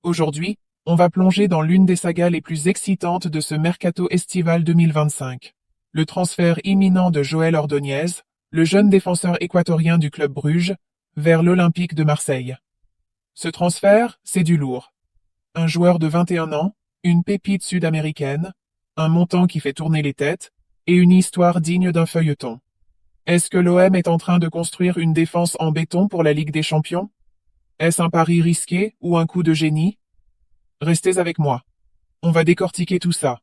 Aujourd'hui, on va plonger dans l'une des sagas les plus excitantes de ce mercato estival 2025. Le transfert imminent de Joël Ordóñez, le jeune défenseur équatorien du club Bruges, vers l'Olympique de Marseille. Ce transfert, c'est du lourd. Un joueur de 21 ans, une pépite sud-américaine, un montant qui fait tourner les têtes, et une histoire digne d'un feuilleton. Est-ce que l'OM est en train de construire une défense en béton pour la Ligue des Champions? Est-ce un pari risqué ou un coup de génie? Restez avec moi. On va décortiquer tout ça.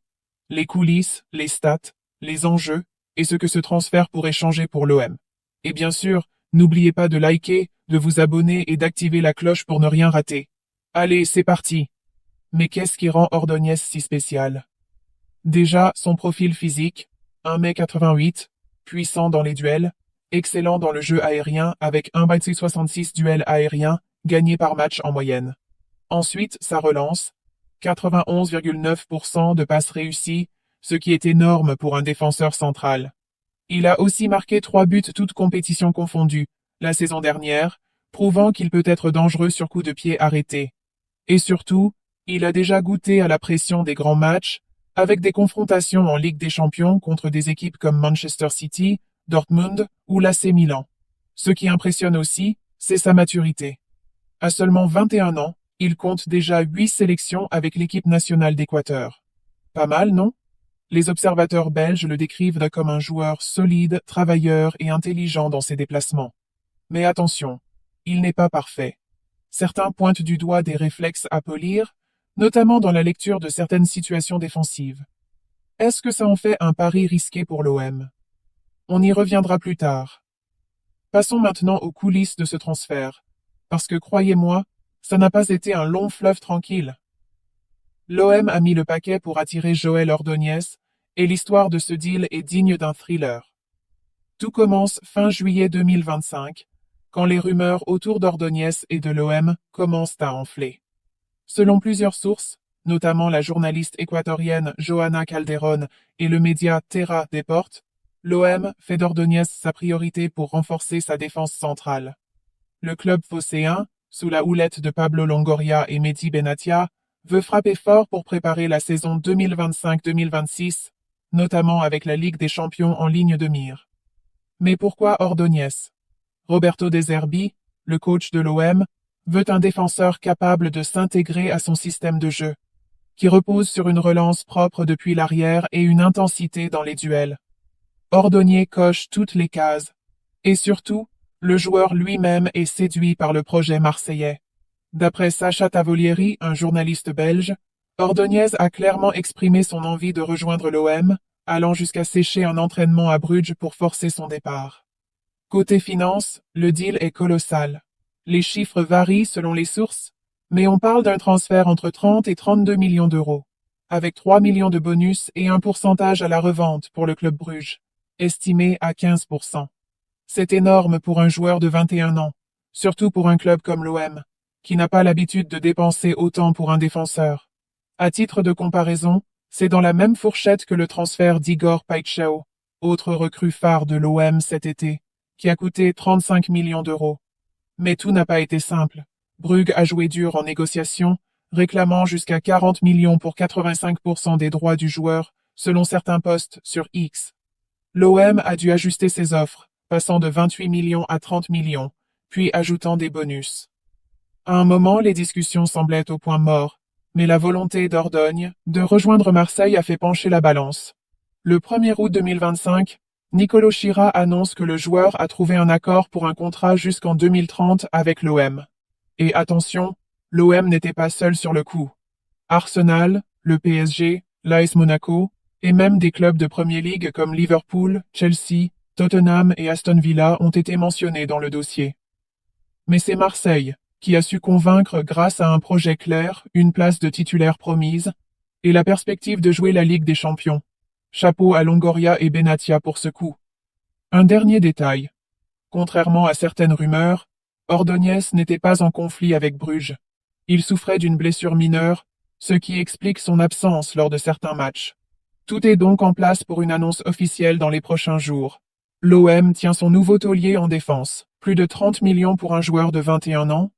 Les coulisses, les stats, les enjeux, et ce que ce transfert pourrait changer pour l'OM. Et bien sûr, n'oubliez pas de liker, de vous abonner et d'activer la cloche pour ne rien rater. Allez, c'est parti. Mais qu'est-ce qui rend Ordóñez si spécial? Déjà, son profil physique, 1m88, puissant dans les duels, excellent dans le jeu aérien avec 1,66 duels aériens gagnés par match en moyenne. Ensuite, sa relance, 91,9% de passes réussies, ce qui est énorme pour un défenseur central. Il a aussi marqué 3 buts toutes compétitions confondues, la saison dernière, prouvant qu'il peut être dangereux sur coup de pied arrêté. Et surtout, il a déjà goûté à la pression des grands matchs, avec des confrontations en Ligue des Champions contre des équipes comme Manchester City, Dortmund ou l'AC Milan. Ce qui impressionne aussi, c'est sa maturité. À seulement 21 ans, il compte déjà 8 sélections avec l'équipe nationale d'Équateur. Pas mal, non? Les observateurs belges le décrivent comme un joueur solide, travailleur et intelligent dans ses déplacements. Mais attention, il n'est pas parfait. Certains pointent du doigt des réflexes à polir, notamment dans la lecture de certaines situations défensives. Est-ce que ça en fait un pari risqué pour l'OM? On y reviendra plus tard. Passons maintenant aux coulisses de ce transfert, parce que croyez-moi, ça n'a pas été un long fleuve tranquille. L'OM a mis le paquet pour attirer Joël Ordóñez, et l'histoire de ce deal est digne d'un thriller. Tout commence fin juillet 2025, quand les rumeurs autour d'Ordóñez et de l'OM commencent à enfler. Selon plusieurs sources, notamment la journaliste équatorienne Johanna Calderón et le média Terra Deportes, l'OM fait d'Ordóñez sa priorité pour renforcer sa défense centrale. Le club phocéen, sous la houlette de Pablo Longoria et Mehdi Benatia, veut frapper fort pour préparer la saison 2025-2026, notamment avec la Ligue des Champions en ligne de mire. Mais pourquoi Ordóñez? Roberto De Zerbi, le coach de l'OM, veut un défenseur capable de s'intégrer à son système de jeu, qui repose sur une relance propre depuis l'arrière et une intensité dans les duels. Ordóñez coche toutes les cases. Et surtout, le joueur lui-même est séduit par le projet marseillais. D'après Sacha Tavolieri, un journaliste belge, Ordóñez a clairement exprimé son envie de rejoindre l'OM, allant jusqu'à sécher un entraînement à Bruges pour forcer son départ. Côté finance, le deal est colossal. Les chiffres varient selon les sources, mais on parle d'un transfert entre 30 et 32 millions d'euros, avec 3 millions de bonus et un pourcentage à la revente pour le club Bruges, estimé à 15%. C'est énorme pour un joueur de 21 ans, surtout pour un club comme l'OM, qui n'a pas l'habitude de dépenser autant pour un défenseur. À titre de comparaison, c'est dans la même fourchette que le transfert d'Igor Paixão, autre recrue phare de l'OM cet été, qui a coûté 35 millions d'euros. Mais tout n'a pas été simple. Brugge a joué dur en négociation, réclamant jusqu'à 40 millions pour 85% des droits du joueur, selon certains posts sur X. L'OM a dû ajuster ses offres, passant de 28 millions à 30 millions, puis ajoutant des bonus. À un moment, les discussions semblaient au point mort, mais la volonté d'Ordogne de rejoindre Marseille a fait pencher la balance. Le 1er août 2025, Nicolo Schira annonce que le joueur a trouvé un accord pour un contrat jusqu'en 2030 avec l'OM. Et attention, l'OM n'était pas seul sur le coup. Arsenal, le PSG, l'AS Monaco, et même des clubs de Premier League comme Liverpool, Chelsea, Tottenham et Aston Villa ont été mentionnés dans le dossier. Mais c'est Marseille qui a su convaincre grâce à un projet clair, une place de titulaire promise, et la perspective de jouer la Ligue des Champions. Chapeau à Longoria et Benatia pour ce coup. Un dernier détail. Contrairement à certaines rumeurs, Ordóñez n'était pas en conflit avec Bruges. Il souffrait d'une blessure mineure, ce qui explique son absence lors de certains matchs. Tout est donc en place pour une annonce officielle dans les prochains jours. L'OM tient son nouveau taulier en défense. Plus de 30 millions pour un joueur de 21 ans.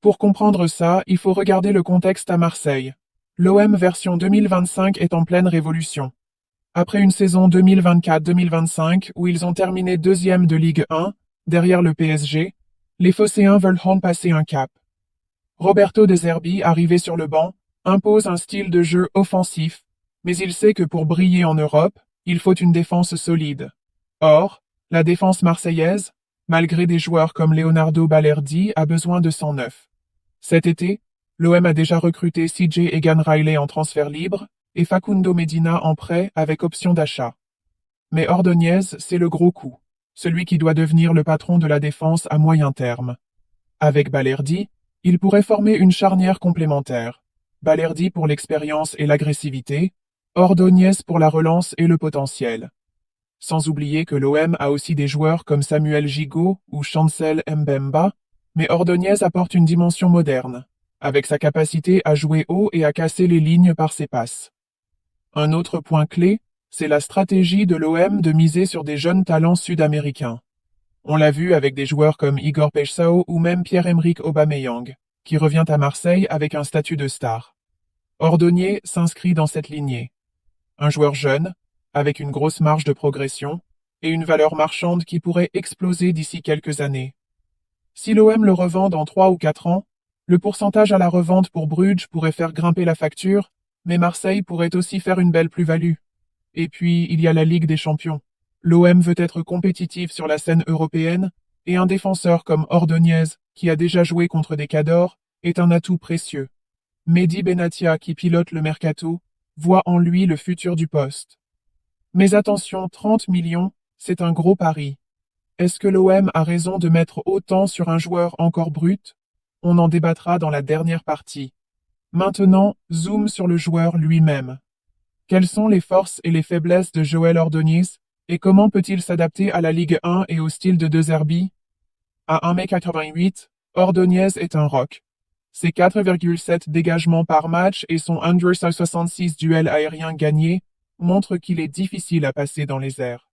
Pour comprendre ça, il faut regarder le contexte à Marseille. L'OM version 2025 est en pleine révolution. Après une saison 2024-2025 où ils ont terminé deuxième de Ligue 1, derrière le PSG, les Phocéens veulent passer un cap. Roberto De Zerbi, arrivé sur le banc, impose un style de jeu offensif, mais il sait que pour briller en Europe, il faut une défense solide. Or, la défense marseillaise, malgré des joueurs comme Leonardo Balerdi, a besoin de sang neuf. Cet été, l'OM a déjà recruté CJ Egan Riley en transfert libre et Facundo Medina en prêt avec option d'achat. Mais Ordóñez, c'est le gros coup, celui qui doit devenir le patron de la défense à moyen terme. Avec Balerdi, il pourrait former une charnière complémentaire. Balerdi pour l'expérience et l'agressivité, Ordóñez pour la relance et le potentiel. Sans oublier que l'OM a aussi des joueurs comme Samuel Gigot ou Chancel Mbemba, mais Ordóñez apporte une dimension moderne, avec sa capacité à jouer haut et à casser les lignes par ses passes. Un autre point clé, c'est la stratégie de l'OM de miser sur des jeunes talents sud-américains. On l'a vu avec des joueurs comme Igor Paixão ou même Pierre-Emerick Aubameyang, qui revient à Marseille avec un statut de star. Ordóñez s'inscrit dans cette lignée. Un joueur jeune, avec une grosse marge de progression, et une valeur marchande qui pourrait exploser d'ici quelques années. Si l'OM le revend dans 3 ou 4 ans, le pourcentage à la revente pour Bruges pourrait faire grimper la facture, mais Marseille pourrait aussi faire une belle plus-value. Et puis, il y a la Ligue des Champions. L'OM veut être compétitif sur la scène européenne, et un défenseur comme Ordóñez, qui a déjà joué contre des cadors, est un atout précieux. Mehdi Benatia, qui pilote le mercato, voit en lui le futur du poste. Mais attention, 30 millions, c'est un gros pari. Est-ce que l'OM a raison de mettre autant sur un joueur encore brut? On en débattra dans la dernière partie. Maintenant, zoom sur le joueur lui-même. Quelles sont les forces et les faiblesses de Joël Ordóñez, et comment peut-il s'adapter à la Ligue 1 et au style de De Zerbi? À 1m88, Ordóñez est un roc. Ses 4,7 dégagements par match et son 166 duels aériens gagnés montrent qu'il est difficile à passer dans les airs.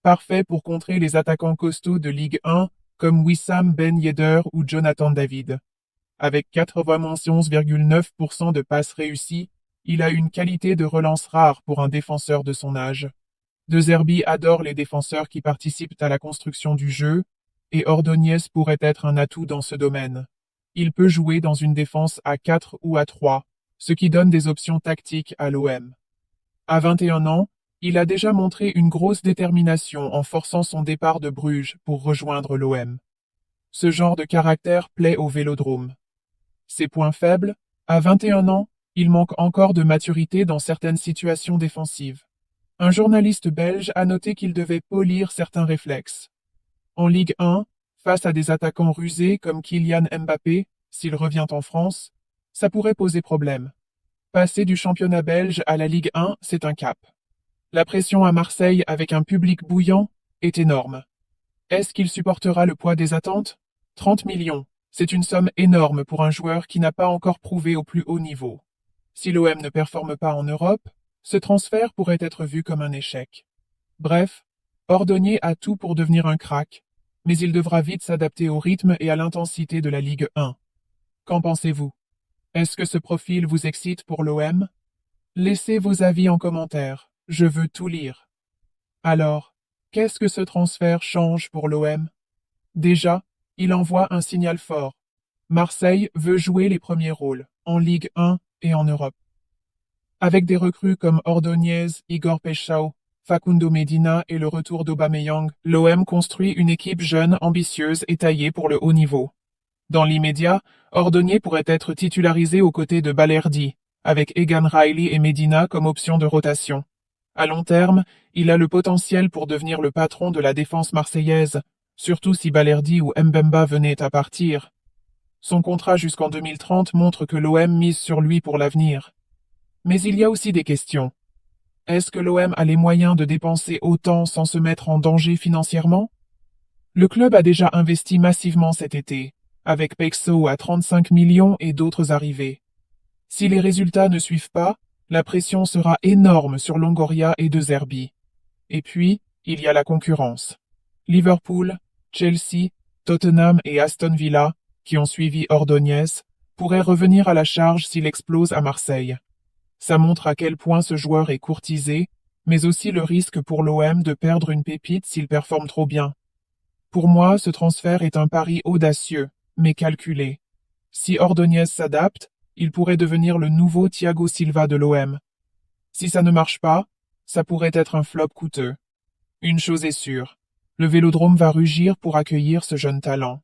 Parfait pour contrer les attaquants costauds de Ligue 1 comme Wissam Ben Yedder ou Jonathan David. Avec 91,9% de passes réussies, il a une qualité de relance rare pour un défenseur de son âge. De Zerbi adore les défenseurs qui participent à la construction du jeu, et Ordóñez pourrait être un atout dans ce domaine. Il peut jouer dans une défense à 4 ou à 3, ce qui donne des options tactiques à l'OM. À 21 ans, il a déjà montré une grosse détermination en forçant son départ de Bruges pour rejoindre l'OM. Ce genre de caractère plaît au Vélodrome. Ses points faibles, à 21 ans, il manque encore de maturité dans certaines situations défensives. Un journaliste belge a noté qu'il devait polir certains réflexes. En Ligue 1, face à des attaquants rusés comme Kylian Mbappé, s'il revient en France, ça pourrait poser problème. Passer du championnat belge à la Ligue 1, c'est un cap. La pression à Marseille avec un public bouillant est énorme. Est-ce qu'il supportera le poids des attentes? 30 millions, c'est une somme énorme pour un joueur qui n'a pas encore prouvé au plus haut niveau. Si l'OM ne performe pas en Europe, ce transfert pourrait être vu comme un échec. Bref, Ordóñez a tout pour devenir un crack, mais il devra vite s'adapter au rythme et à l'intensité de la Ligue 1. Qu'en pensez-vous? Est-ce que ce profil vous excite pour l'OM? Laissez vos avis en commentaire, je veux tout lire. Alors, qu'est-ce que ce transfert change pour l'OM? Déjà, il envoie un signal fort. Marseille veut jouer les premiers rôles, en Ligue 1 et en Europe. Avec des recrues comme Ordóñez, Igor Paixão, Facundo Medina et le retour d'Aubameyang, l'OM construit une équipe jeune, ambitieuse et taillée pour le haut niveau. Dans l'immédiat, Ordóñez pourrait être titularisé aux côtés de Balerdi, avec Egan Riley et Medina comme option de rotation. À long terme, il a le potentiel pour devenir le patron de la défense marseillaise, surtout si Balerdi ou Mbemba venaient à partir. Son contrat jusqu'en 2030 montre que l'OM mise sur lui pour l'avenir. Mais il y a aussi des questions. Est-ce que l'OM a les moyens de dépenser autant sans se mettre en danger financièrement? Le club a déjà investi massivement cet été, avec Paixão à 35 millions et d'autres arrivées. Si les résultats ne suivent pas, la pression sera énorme sur Longoria et De Zerbi. Et puis, il y a la concurrence. Liverpool, Chelsea, Tottenham et Aston Villa, qui ont suivi Ordóñez, pourrait revenir à la charge s'il explose à Marseille. Ça montre à quel point ce joueur est courtisé, mais aussi le risque pour l'OM de perdre une pépite s'il performe trop bien. Pour moi, ce transfert est un pari audacieux, mais calculé. Si Ordóñez s'adapte, il pourrait devenir le nouveau Thiago Silva de l'OM. Si ça ne marche pas, ça pourrait être un flop coûteux. Une chose est sûre, le Vélodrome va rugir pour accueillir ce jeune talent.